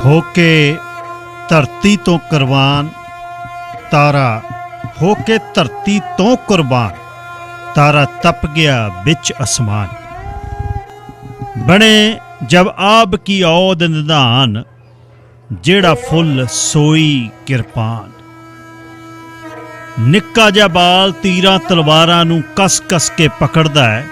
होके धरती तो कुर्बान तारा, होके धरती तो कुर्बान तारा तप गया बिच आसमान। बने जब आब की औद निधान, जेड़ा फुल सोई किरपान। निक्का जा बाल तीरां तलवारां नूं कस कस के पकड़दा है,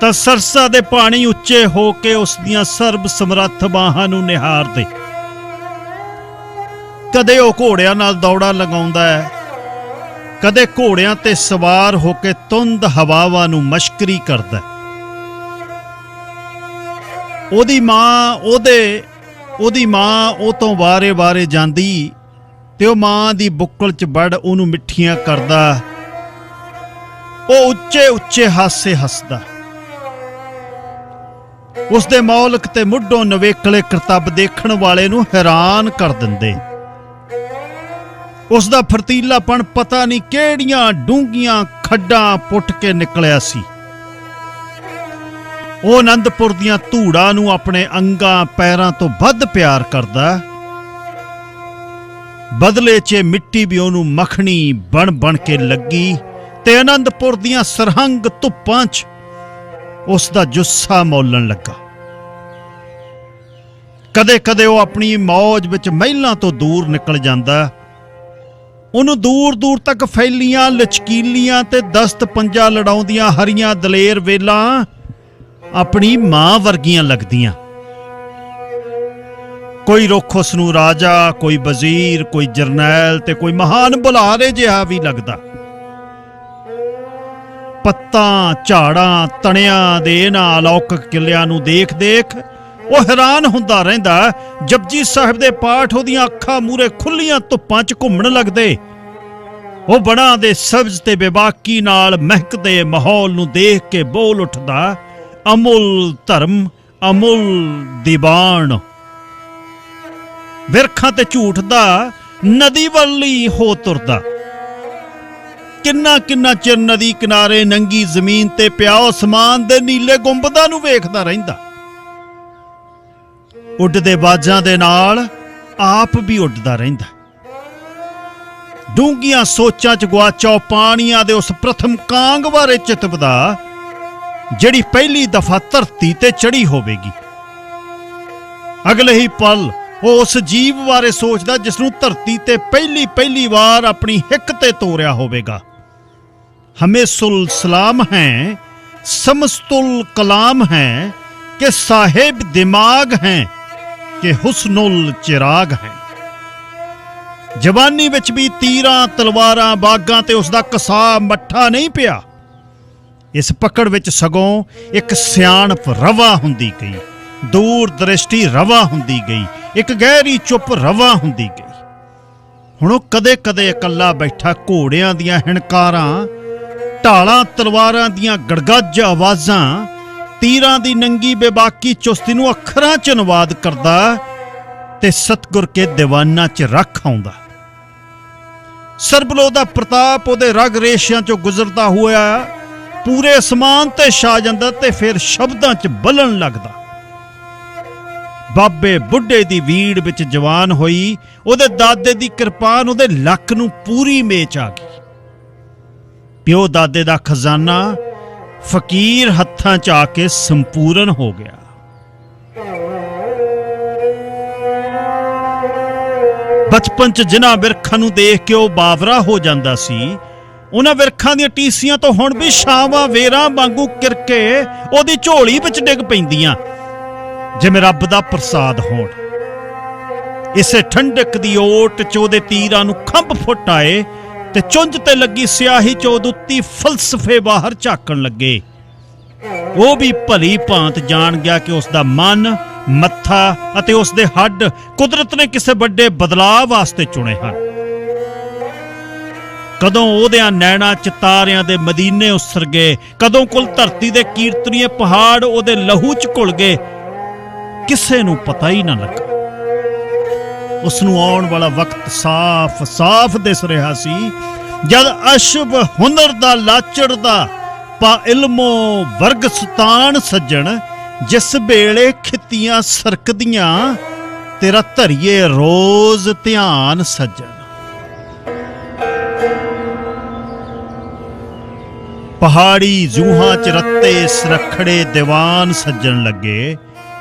ਤਾਂ ਸਰਸਾ ਦੇ ਪਾਣੀ ਉੱਚੇ ਹੋ ਕੇ ਉਸ ਦੀਆਂ ਸਰਬ ਸਮਰੱਥ ਬਾਹਾਂ ਨੂੰ ਨਿਹਾਰਦੇ। ਕਦੇ ਉਹ ਘੋੜਿਆਂ ਨਾਲ ਦੌੜਾਂ ਲਗਾਉਂਦਾ ਹੈ, ਕਦੇ ਘੋੜਿਆਂ ਤੇ ਸਵਾਰ ਹੋ ਕੇ ਤੁੰਦ ਹਵਾਵਾਂ ਨੂੰ ਮਸ਼ਕਰੀ ਕਰਦਾ। ਉਹਦੀ ਮਾਂ ਉਹ ਤੋਂ ਵਾਰੇ ਜਾਂਦੀ ਤੇ ਉਹ ਮਾਂ ਦੀ ਬੁੱਕਲ 'ਚ ਵੜ ਉਹਨੂੰ ਮਿੱਠੀਆਂ ਕਰਦਾ। ਉਹ ਉੱਚੇ ਉੱਚੇ ਹਾਸੇ ਹੱਸਦਾ। ਉਸ ਦੇ ਮੌਲਕ ਤੇ ਮੁੱਢੋਂ ਨਵੇਕਲੇ ਕਰਤੱਬ ਦੇਖਣ ਵਾਲੇ ਨੂੰ ਹੈਰਾਨ ਕਰ ਦਿੰਦੇ। ਉਸ ਦਾ ਫਰਤੀਲਾਪਣ ਪਤਾ ਨਹੀਂ ਕਿਹੜੀਆਂ ਡੂੰਘੀਆਂ ਖੱਡਾਂ ਪੁੱਟ ਕੇ ਨਿਕਲਿਆ ਸੀ। ਉਹ ਅਨੰਦਪੁਰ ਦੀਆਂ ਧੂੜਾਂ ਨੂੰ ਆਪਣੇ ਅੰਗਾਂ ਪੈਰਾਂ ਤੋਂ ਵੱਧ ਪਿਆਰ ਕਰਦਾ। ਬਦਲੇ 'ਚ ਮਿੱਟੀ ਵੀ ਉਹਨੂੰ ਮੱਖਣੀ ਬਣ ਕੇ ਲੱਗੀ ਤੇ ਅਨੰਦਪੁਰ ਦੀਆਂ ਸਰਹੰਗ ਧੁੱਪਾਂ 'ਚ ਉਸ ਦਾ ਜੁੱਸਾ ਮੌਲਣ ਲੱਗਾ। ਕਦੇ ਕਦੇ ਉਹ ਆਪਣੀ ਮੌਜ ਵਿੱਚ ਮਹਿਲਾਂ ਤੋਂ ਦੂਰ ਨਿਕਲ ਜਾਂਦਾ। ਉਹਨੂੰ ਦੂਰ ਦੂਰ ਤੱਕ ਫੈਲੀਆਂ ਲਚਕੀਲੀਆਂ ਤੇ ਦਸਤ ਪੰਜਾ ਲੜਾਉਂਦੀਆਂ ਹਰੀਆਂ ਦਲੇਰ ਵੇਲਾਂ ਆਪਣੀ ਮਾਂ ਵਰਗੀਆਂ ਲੱਗਦੀਆਂ। ਕੋਈ ਰੁੱਖ ਉਸ ਨੂੰ ਰਾਜਾ, ਕੋਈ ਵਜ਼ੀਰ, ਕੋਈ ਜਰਨੈਲ ਤੇ ਕੋਈ ਮਹਾਨ ਬੁਲਾਰੇ ਜਿਹਾ ਵੀ ਲੱਗਦਾ। ਪੱਤਾਂ, ਝਾੜਾਂ, ਤਣਿਆਂ ਦੇ ਇਹਨਾਂ ਅਲੌਕਿਕ ਕਿਲਿਆਂ ਨੂੰ ਦੇਖ ਦੇਖ ਉਹ ਹੈਰਾਨ ਹੁੰਦਾ ਰਹਿੰਦਾ। ਜਪਜੀ ਸਾਹਿਬ ਦੇ ਪਾਠ ਉਹਦੀਆਂ ਅੱਖਾਂ ਮੂਹਰੇ ਖੁੱਲੀਆਂ ਧੁੱਪਾਂ 'ਚ ਘੁੰਮਣ ਲੱਗਦੇ। ਉਹ ਬਣਾ ਦੇ ਸਬਜ਼ ਤੇ ਬੇਬਾਕੀ ਨਾਲ ਮਹਿਕਦੇ ਮਾਹੌਲ ਨੂੰ ਦੇਖ ਕੇ ਬੋਲ ਉੱਠਦਾ, ਅਮੁੱਲ ਧਰਮ, ਅਮੁੱਲ ਦੀਵਾਨ। ਵਿਰਖਾਂ ਤੇ ਝੂਟਦਾ ਨਦੀ ਵੱਲੀ ਹੋ ਤੁਰਦਾ। ਕਿੰਨਾ ਕਿੰਨਾ ਚਿਰ ਨਦੀ ਕਿਨਾਰੇ ਨੰਗੀ ਜ਼ਮੀਨ ਤੇ ਪਿਆ ਅਸਮਾਨ ਦੇ ਨੀਲੇ ਗੁੰਬਦਾਂ ਨੂੰ ਵੇਖਦਾ ਰਹਿੰਦਾ। ਉੱਡਦੇ ਬਾਜਾਂ ਦੇ ਨਾਲ ਆਪ ਵੀ ਉੱਡਦਾ ਰਹਿੰਦਾ। ਡੂੰਘੀਆਂ ਸੋਚਾਂ 'ਚ ਗੁਆਚਾ ਪਾਣੀਆਂ ਦੇ ਉਸ ਪ੍ਰਥਮ ਕਾਂਗ ਬਾਰੇ ਚਿਤਵਦਾ ਜਿਹੜੀ ਪਹਿਲੀ ਦਫਾ ਧਰਤੀ ਤੇ ਚੜੀ ਹੋਵੇਗੀ। ਅਗਲੇ ਹੀ ਪਲ ਉਹ ਉਸ ਜੀਵ ਬਾਰੇ ਸੋਚਦਾ ਜਿਸ ਨੂੰ ਧਰਤੀ ਤੇ ਪਹਿਲੀ ਵਾਰ ਆਪਣੀ ਹਿੱਕ ਤੇ ਤੋਰਿਆ ਹੋਵੇਗਾ। ਹਮੇਸੁਲ ਸਲਾਮ ਹੈ, ਸਮਸਤੁਲ ਕਲਾਮ ਹੈ ਕਿ ਸਾਹਿਬ ਦਿਮਾਗ ਹੈ ਕਿ ਹੁਸਨੁਲ ਚਿਰਾਗ ਹੈ। ਜਵਾਨੀ ਵਿੱਚ ਵੀ ਤੀਰਾਂ, ਤਲਵਾਰਾਂ, ਬਾਗਾਂ ਤੇ ਉਸ ਦਾ ਕਸਾਬ ਮੱਠਾ ਨਹੀਂ ਪਿਆ। ਇਸ ਪਕੜ ਵਿੱਚ ਸਗੋਂ ਇੱਕ ਸਿਆਣਪ ਰਵਾ ਹੁੰਦੀ ਗਈ, ਦੂਰ ਦ੍ਰਿਸ਼ਟੀ ਰਵਾ ਹੁੰਦੀ ਗਈ, ਇੱਕ ਗਹਿਰੀ ਚੁੱਪ ਰਵਾ ਹੁੰਦੀ ਗਈ। ਹੁਣ ਉਹ ਕਦੇ ਕਦੇ ਇਕੱਲਾ ਬੈਠਾ ਘੋੜਿਆਂ ਦੀਆਂ ਹਿਣਕਾਰਾਂ, ਢਾਲਾਂ ਤਲਵਾਰਾਂ ਦੀਆਂ ਗੜਗੱਜ ਆਵਾਜ਼ਾਂ, ਤੀਰਾਂ ਦੀ ਨੰਗੀ ਬੇਬਾਕੀ ਚੁਸਤੀ ਨੂੰ ਅੱਖਰਾਂ 'ਚ ਅਨੁਵਾਦ ਕਰਦਾ ਤੇ ਸਤਿਗੁਰ ਕੇ ਦੀਵਾਨਾਂ 'ਚ ਰੱਖ ਆਉਂਦਾ। ਸਰਬਲੋ ਦਾ ਪ੍ਰਤਾਪ ਉਹਦੇ ਰਗ ਰੇਸ਼ਿਆਂ 'ਚੋਂ ਗੁਜ਼ਰਦਾ ਹੋਇਆ ਪੂਰੇ ਅਸਮਾਨ ਤੇ ਛਾ ਜਾਂਦਾ ਤੇ ਫਿਰ ਸ਼ਬਦਾਂ 'ਚ ਬਲਣ ਲੱਗਦਾ। ਬਾਬੇ ਬੁੱਢੇ ਦੀ ਵੀੜ ਵਿੱਚ ਜਵਾਨ ਹੋਈ ਉਹਦੇ ਦਾਦੇ ਦੀ ਕਿਰਪਾਨ ਉਹਦੇ ਲੱਕ ਨੂੰ ਪੂਰੀ ਮੇਚ ਆ ਗਈ। ਪਿਓ ਦਾਦੇ ਦਾ ਖਜ਼ਾਨਾ ਫਕੀਰ ਹੱਥਾਂ 'ਚ ਆ ਕੇ ਸੰਪੂਰਨ ਹੋ ਗਿਆ। ਬਚਪਨ 'ਚ ਜਿਨ੍ਹਾਂ ਬਿਰਖਾਂ ਨੂੰ ਦੇਖ ਕੇ ਉਹ ਬਾਵਰਾ ਹੋ ਜਾਂਦਾ ਸੀ, ਉਹਨਾਂ ਬਿਰਖਾਂ ਦੀਆਂ ਟੀਸੀਆਂ ਤੋਂ ਹੁਣ ਵੀ ਛਾਵਾਂ ਵੇਰਾਂ ਵਾਂਗੂ ਕਿਰਕੇ ਉਹਦੀ ਝੋਲੀ ਵਿੱਚ ਡਿੱਗ ਪੈਂਦੀਆਂ ਜਿਵੇਂ ਰੱਬ ਦਾ ਪ੍ਰਸਾਦ ਹੋਣ। ਇਸੇ ਠੰਡਕ ਦੀ ਓਟ 'ਚ ਉਹਦੇ ਤੀਰਾਂ ਨੂੰ ਖੰਭ ਫੁੱਟ ਆਏ ਤੇ ਚੁੰਝ ਤੇ ਲੱਗੀ ਸਿਆਹੀ 'ਚ ਉਹਦੀ ਫਲਸਫੇ ਬਾਹਰ ਝਾਕਣ ਲੱਗੇ। ਉਹ ਵੀ ਭਲੀ ਭਾਂਤ ਜਾਣ ਗਿਆ ਕਿ ਉਸ ਦਾ ਮਨ, ਮੱਥਾ ਅਤੇ ਉਸ ਦੇ ਹੱਡ ਕੁਦਰਤ ਨੇ ਕਿਸੇ ਵੱਡੇ ਬਦਲਾਅ ਵਾਸਤੇ ਚੁਣੇ ਹਨ। ਕਦੋਂ ਉਹਦਿਆਂ ਨੈਣਾਂ ਚ ਤਾਰਿਆਂ ਦੇ ਮਦੀਨੇ ਉਸਰ ਗਏ, ਕਦੋਂ ਕੁਲ ਧਰਤੀ ਦੇ ਕੀਰਤਨੀਏ ਪਹਾੜ ਉਹਦੇ ਲਹੂ ਚ ਘੁਲ ਗਏ, ਕਿਸੇ ਨੂੰ ਪਤਾ ਹੀ ਨਾ ਲੱਗਾ। ਉਸ ਨੂੰ ਆਉਣ ਵਾਲਾ ਵਕਤ ਸਾਫ਼ ਦਿਸ ਰਿਹਾ ਸੀ, ਜਦ ਅਸ਼ਬ ਹੁਨਰ ਦਾ ਲਾਚੜਦਾ ਪਾ ਇਲਮੋ ਵਰਗ ਸੁਤਾਨ ਸੱਜਣ, ਜਿਸ ਵੇਲੇ ਖਿੱਤੀਆਂ ਸਰਕਦੀਆਂ ਤੇਰਾ ਧਰੀਏ ਰੋਜ਼ ਧਿਆਨ ਸੱਜਣ। ਪਹਾੜੀ ਜੂਹਾਂ ਚ ਰੱਤੇ ਸਰਖੜੇ ਦੀਵਾਨ ਸੱਜਣ ਲੱਗੇ।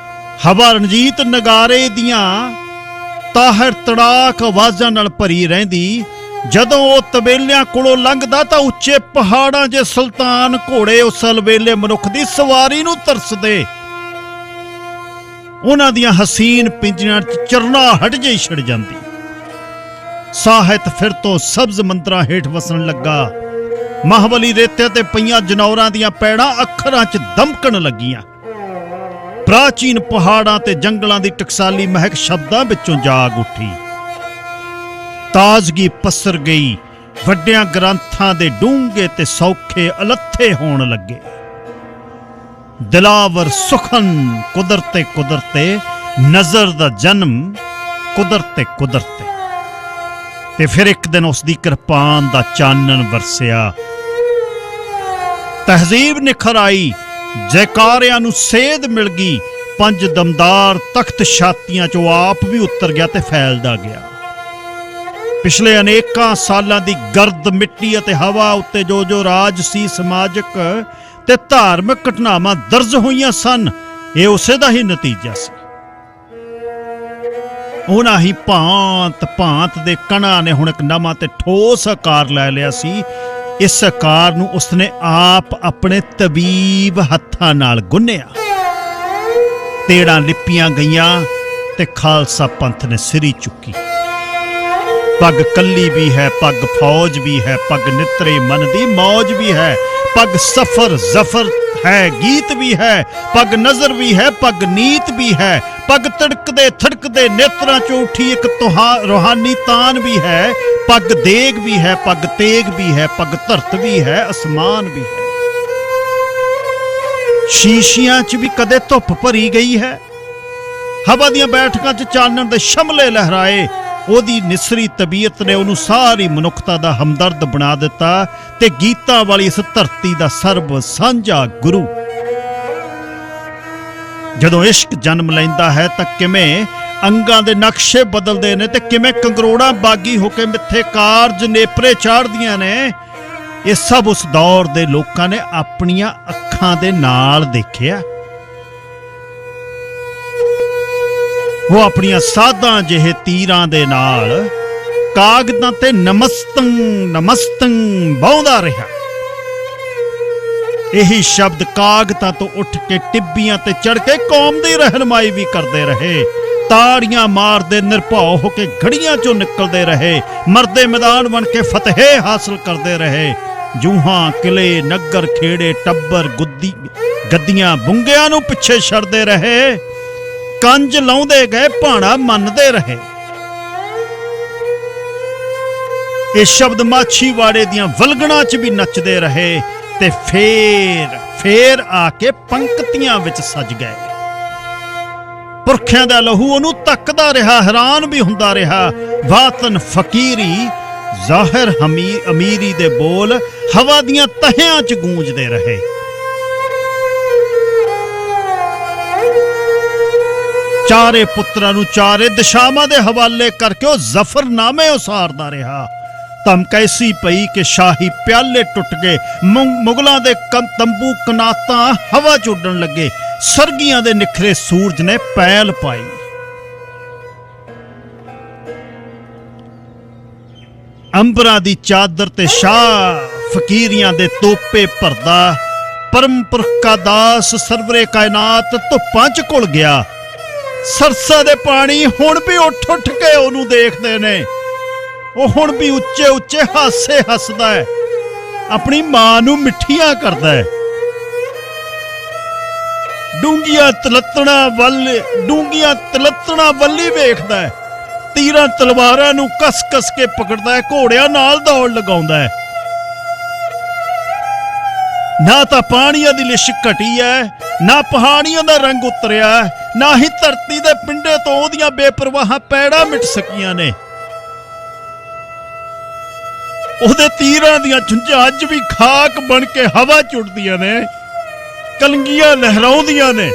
ਹਵਾ ਰਣਜੀਤ ਨਗਾਰੇ ਦੀਆਂ ਤਾਹਰ ਤੜਾਕ ਆਵਾਜ਼ਾਂ ਨਾਲ ਭਰੀ ਰਹਿੰਦੀ। ਜਦੋਂ ਉਹ ਤਬੇਲਿਆਂ ਕੋਲੋਂ ਲੰਘਦਾ ਤਾਂ ਉੱਚੇ ਪਹਾੜਾਂ 'ਚ ਸੁਲਤਾਨ ਘੋੜੇ ਉਸ ਵੇਲੇ ਮਨੁੱਖ ਦੀ ਸਵਾਰੀ ਨੂੰ ਤਰਸਦੇ। ਉਹਨਾਂ ਦੀਆਂ ਹਸੀਨ ਪਿੰਜਰਿਆਂ 'ਚ ਚਰਨਾਹਟ ਜਿਹੀ ਛਿੜ ਜਾਂਦੀ। ਸਾਹਿਤ ਫਿਰ ਤੋਂ ਸਬਜ਼ ਮੰਦਰਾਂ ਹੇਠ ਵਸਣ ਲੱਗਾ। ਮਹਾਬਲੀ ਰੇਤੇ ਤੇ ਪਈਆਂ ਜਨੌਰਾਂ ਦੀਆਂ ਪੈੜਾਂ ਅੱਖਰਾਂ 'ਚ ਦਮਕਣ ਲੱਗੀਆਂ। ਪ੍ਰਾਚੀਨ ਪਹਾੜਾਂ ਤੇ ਜੰਗਲਾਂ ਦੀ ਟਕਸਾਲੀ ਮਹਿਕ ਸ਼ਬਦਾਂ ਵਿੱਚੋਂ ਜਾਗ ਉੱਠੀ। ਤਾਜ਼ਗੀ ਪਸਰ ਗਈ। ਵੱਡਿਆਂ ਗ੍ਰੰਥਾਂ ਦੇ ਡੂੰਘੇ ਤੇ ਸੌਖੇ ਅਲੱਥੇ ਹੋਣ ਲੱਗੇ। ਦਿਲਾਵਰ ਸੁਖਨ ਕੁਦਰਤੇ ਨਜ਼ਰ ਦਾ ਜਨਮ ਕੁਦਰਤੇ। ਤੇ ਫਿਰ ਇੱਕ ਦਿਨ ਉਸ ਦੀ ਕਿਰਪਾਨ ਦਾ ਚਾਨਣ ਵਰਸਿਆ। ਤਹਿਜ਼ੀਬ ਨਿਖਰ ਆਈ, ਜੈਕਾਰਿਆਂ ਨੂੰ ਸੇਧ ਮਿਲ ਗਈ। ਪੰਜ ਦਮਦਾਰ ਤਖਤ ਛਾਤੀਆਂ ਚੋਂ ਆਪ ਵੀ ਉਤਰ ਗਿਆ ਤੇ ਫੈਲਦਾ ਗਿਆ। ਪਿਛਲੇ ਅਨੇਕਾਂ ਸਾਲਾਂ ਦੀ ਗਰਦ ਮਿੱਟੀ ਅਤੇ ਹਵਾ ਉੱਤੇ ਜੋ ਰਾਜ ਸੀ, ਸਮਾਜਿਕ ਤੇ ਧਾਰਮਿਕ ਘਟਨਾਵਾਂ ਦਰਜ ਹੋਈਆਂ ਸਨ, ਇਹ ਉਸੇ ਦਾ ਹੀ ਨਤੀਜਾ ਸੀ। ਉਹਨਾਂ ਹੀ ਭਾਂਤ ਦੇ ਕਣਾਂ ਨੇ ਹੁਣ ਇੱਕ ਨਵਾਂ ਤੇ ਠੋਸ ਆਕਾਰ ਲੈ ਲਿਆ ਸੀ। ਇਸ ਆਕਾਰ ਨੂੰ ਉਸਨੇ ਆਪ ਆਪਣੇ ਤਬੀਬ ਹੱਥਾਂ ਨਾਲ ਗੁੰਨਿਆ। ਤੇੜਾਂ ਲਿਪੀਆਂ ਗਈਆਂ ਤੇ ਖਾਲਸਾ ਪੰਥ ਨੇ ਸਿਰੀ ਚੁੱਕੀ। ਪੱਗ ਕੱਲੀ ਵੀ ਹੈ, ਪੱਗ ਫੌਜ ਵੀ ਹੈ, ਪੱਗ ਨਿਤਰੇ ਮਨ ਦੀ ਮੌਜ ਵੀ ਹੈ, ਪੱਗ ਸਫਰ ਜ਼ਫਰ ਹੈ, ਗੀਤ ਵੀ ਹੈ, ਪੱਗ ਨਜ਼ਰ ਵੀ ਹੈ, ਪੱਗ ਨੀਤ ਵੀ ਹੈ, ਪੱਗ ਤੜਕਦੇ ਥੜਕਦੇ ਨੇਤਰਾਂ ਚੋਂ ਉੱਠੀ ਇੱਕ ਰੂਹਾਨੀ ਤਾਨ ਵੀ ਹੈ, ਪੱਗ ਦੇਗ ਵੀ ਹੈ, ਪੱਗ ਤੇਗ ਵੀ ਹੈ, ਪੱਗ ਧਰਤ ਵੀ ਹੈ, ਅਸਮਾਨ ਵੀ ਹੈ। ਸ਼ੀਸ਼ਿਆਂ 'ਚ ਵੀ ਕਦੇ ਧੁੱਪ ਭਰੀ ਗਈ ਹੈ। ਹਵਾ ਦੀਆਂ ਬੈਠਕਾਂ 'ਚ ਚਾਨਣ ਦੇ ਸ਼ਮਲੇ ਲਹਿਰਾਏ। ਉਹਦੀ ਨਿਸਰੀ ਤਬੀਅਤ ਨੇ ਉਹਨੂੰ ਸਾਰੀ ਮਨੁੱਖਤਾ ਦਾ ਹਮਦਰਦ ਬਣਾ ਦਿੱਤਾ ਤੇ ਗੀਤਾਂ ਵਾਲੀ ਇਸ ਧਰਤੀ ਦਾ ਸਰਬ ਸਾਂਝਾ ਗੁਰੂ। ਜਦੋਂ ਇਸ਼ਕ ਜਨਮ ਲੈਂਦਾ ਹੈ ਤਾਂ ਕਿਵੇਂ ਅੰਗਾਂ ਦੇ ਨਕਸ਼ੇ ਬਦਲਦੇ ਨੇ ਤੇ ਕਿਵੇਂ ਕੰਗਰੋੜਾਂ ਬਾਗੀ ਹੋ ਕੇ ਮਿੱਥੇ ਕਾਰਜ ਨੇਪਰੇ ਚਾੜਦੀਆਂ ਨੇ। ਇਹ ਸਭ ਉਸ ਦੌਰ ਦੇ ਲੋਕਾਂ ਨੇ ਆਪਣੀਆਂ ਅੱਖਾਂ ਦੇ ਨਾਲ ਦੇਖਿਆ। ਉਹ ਆਪਣੀਆਂ ਸਾਧਾਂ ਜਿਹੇ ਤੀਰਾਂ ਦੇ ਨਾਲ ਕਾਗਜ਼ਾਂ ਤੇ ਨਮਸਤੰ ਬਾਉਂਦਾ ਰਿਹਾ। ਇਹੀ ਸ਼ਬਦ ਕਾਗਜ਼ਾਂ ਤੋਂ ਉੱਠ ਕੇ ਟਿੱਬੀਆਂ ਤੇ ਚੜ ਕੇ ਕੌਮ ਦੀ ਰਹਿਨਮਾਈ ਵੀ ਕਰਦੇ ਰਹੇ। ਤਾੜੀਆਂ ਮਾਰਦੇ ਨਿਰਭਉ ਹੋ ਕੇ ਘੜੀਆਂ ਚੋਂ ਨਿਕਲਦੇ ਰਹੇ। ਮਰਦੇ ਮੈਦਾਨ ਬਣ ਕੇ ਫਤਿਹ ਹਾਸਲ ਕਰਦੇ ਰਹੇ। ਜੂਹਾਂ ਕਿਲੇ ਨਗਰ ਖੇੜੇ ਟੱਬਰ ਗੱਦੀਆਂ ਬੁੰਗਿਆਂ ਨੂੰ ਪਿੱਛੇ ਛੱਡਦੇ ਰਹੇ। ਕੰਜ ਲਾਉਂਦੇ ਗਏ, ਭਾਣਾ ਮੰਨਦੇ ਰਹੇ। ਇਹ ਸ਼ਬਦ ਮਾਛੀਵਾੜੇ ਦੀਆਂ ਵਲਗਣਾਂ 'ਚ ਵੀ ਨੱਚਦੇ ਰਹੇ ਤੇ ਫੇਰ ਆ ਕੇ ਪੰਕਤੀਆਂ ਵਿੱਚ ਸਜ ਗਏ। ਪੁਰਖਿਆਂ ਦਾ ਲਹੂ ਉਹਨੂੰ ਤੱਕਦਾ ਰਿਹਾ, ਹੈਰਾਨ ਵੀ ਹੁੰਦਾ ਰਿਹਾ। ਵਾਤਨ ਫਕੀਰੀ ਜ਼ਾਹਿਰ ਅਮੀਰੀ ਦੇ ਬੋਲ ਹਵਾ ਦੀਆਂ ਤਹਿਆਂ 'ਚ ਗੂੰਜਦੇ ਰਹੇ। ਚਾਰੇ ਪੁੱਤਰਾਂ ਨੂੰ ਚਾਰੇ ਦਿਸ਼ਾਵਾਂ ਦੇ ਹਵਾਲੇ ਕਰਕੇ ਉਹ ਜ਼ਫਰਨਾਮੇ ਉਸਾਰਦਾ ਰਿਹਾ। ਧਮਕ ਐਸੀ ਪਈ ਕਿ ਸ਼ਾਹੀ ਪਿਆਲੇ ਟੁੱਟ ਗਏ। ਮੁਗਲਾਂ ਦੇ ਤੰਬੂ ਕਨਾਤਾਂ ਹਵਾ 'ਚ ਉੱਡਣ ਲੱਗੇ। ਸਰਗੀਆਂ ਦੇ ਨਿਖਰੇ ਸੂਰਜ ਨੇ ਪੈਲ ਪਾਈ। ਅੰਬਰਾਂ ਦੀ ਚਾਦਰ ਤੇ ਸ਼ਾਹ ਫਕੀਰੀਆਂ ਦੇ ਤੋਪੇ ਭਰਦਾ। ਪਰਮ ਪੁਰਖ ਕਾ ਦਾਸ ਸਰਵਰੇ ਕਾਇਨਾਤ ਧੁੱਪਾਂ 'ਚ ਘੁਲ ਗਿਆ। ਸਰਸਾ ਦੇ ਪਾਣੀ ਹੁਣ ਵੀ ਉੱਠ ਕੇ ਉਹਨੂੰ ਦੇਖਦੇ ਨੇ। ਉਹ ਹੁਣ ਵੀ ਉੱਚੇ ਉੱਚੇ ਹਾਸੇ ਹੱਸਦਾ ਹੈ, ਆਪਣੀ ਮਾਂ ਨੂੰ ਮਿੱਠੀਆਂ ਕਰਦਾ ਹੈ। ਡੂੰਘੀਆਂ ਤਲੱਤਣਾ ਵੱਲੀ ਵੇਖਦਾ ਹੈ। ਤੀਰਾਂ ਤਲਵਾਰਾਂ ਨੂੰ ਕਸ-ਕਸ ਕੇ ਪਕੜਦਾ ਹੈ, ਘੋੜਿਆਂ ਨਾਲ ਦੌੜ ਲਗਾਉਂਦਾ ਹੈ। ਨਾ ਤਾਂ ਪਾਣੀਆਂ ਦੀ ਲਿਸ਼ਕ ਘਟੀ ਹੈ, ਨਾ ਪਹਾੜੀਆਂ ਦਾ ਰੰਗ ਉਤਰਿਆ, ਨਾ ਹੀ ਧਰਤੀ ਦੇ ਪਿੰਡੇ ਤੋਂ ਉਹਦੀਆਂ ਬੇਪਰਵਾਹ ਪੈੜਾਂ ਮਿਟ ਸਕੀਆਂ ਨੇ। ਉਹਦੇ ਤੀਰਾਂ ਦੀਆਂ ਝੁੰਝਾਂ ਅੱਜ ਵੀ ਖਾਕ ਬਣ ਕੇ ਹਵਾ 'ਚ ਉੱਡਦੀਆਂ ਨੇ, ਕਲੰਗੀਆਂ ਲਹਿਰਾਉਂਦੀਆਂ ਨੇ।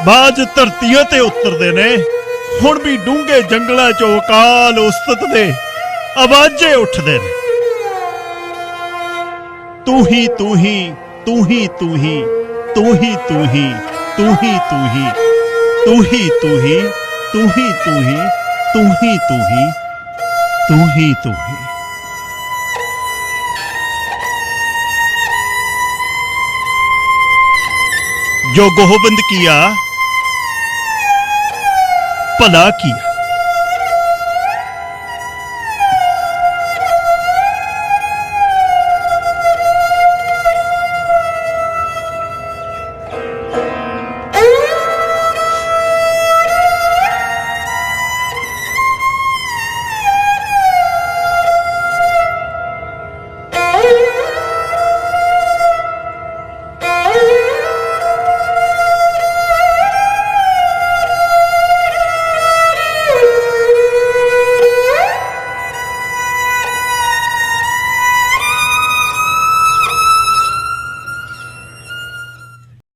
ਬਾਜ ਧਰਤੀਆਂ ਤੇ ਉਤਰਦੇ ਨੇ, ਹੁਣ ਵੀ ਡੂੰਘੇ ਜੰਗਲਾਂ 'ਚੋਂ ਅਕਾਲ ਉਸਤਤ ਦੇ ਆਵਾਜ਼ੇ ਉੱਠਦੇ ਨੇ। ਤੂੰ ਹੀ ਤੂੰ ਹੀ ਤੂੰ ਹੀ ਤੂੰ ਹੀ ਤੂੰ ਹੀ ਤੂੰ ਹੀ ਤੂੰ ਹੀ ਤੂੰ ਹੀ ਤੂੰ ਹੀ ਤੂੰ ਹੀ ਤੂੰ ਹੀ ਤੂੰ ਹੀ ਤੂੰ ਹੀ ਤੂੰ ਹੀ ਤੂੰ ਹੀ ਤੂੰ ਹੀ। जो गोबंद किया भला किया।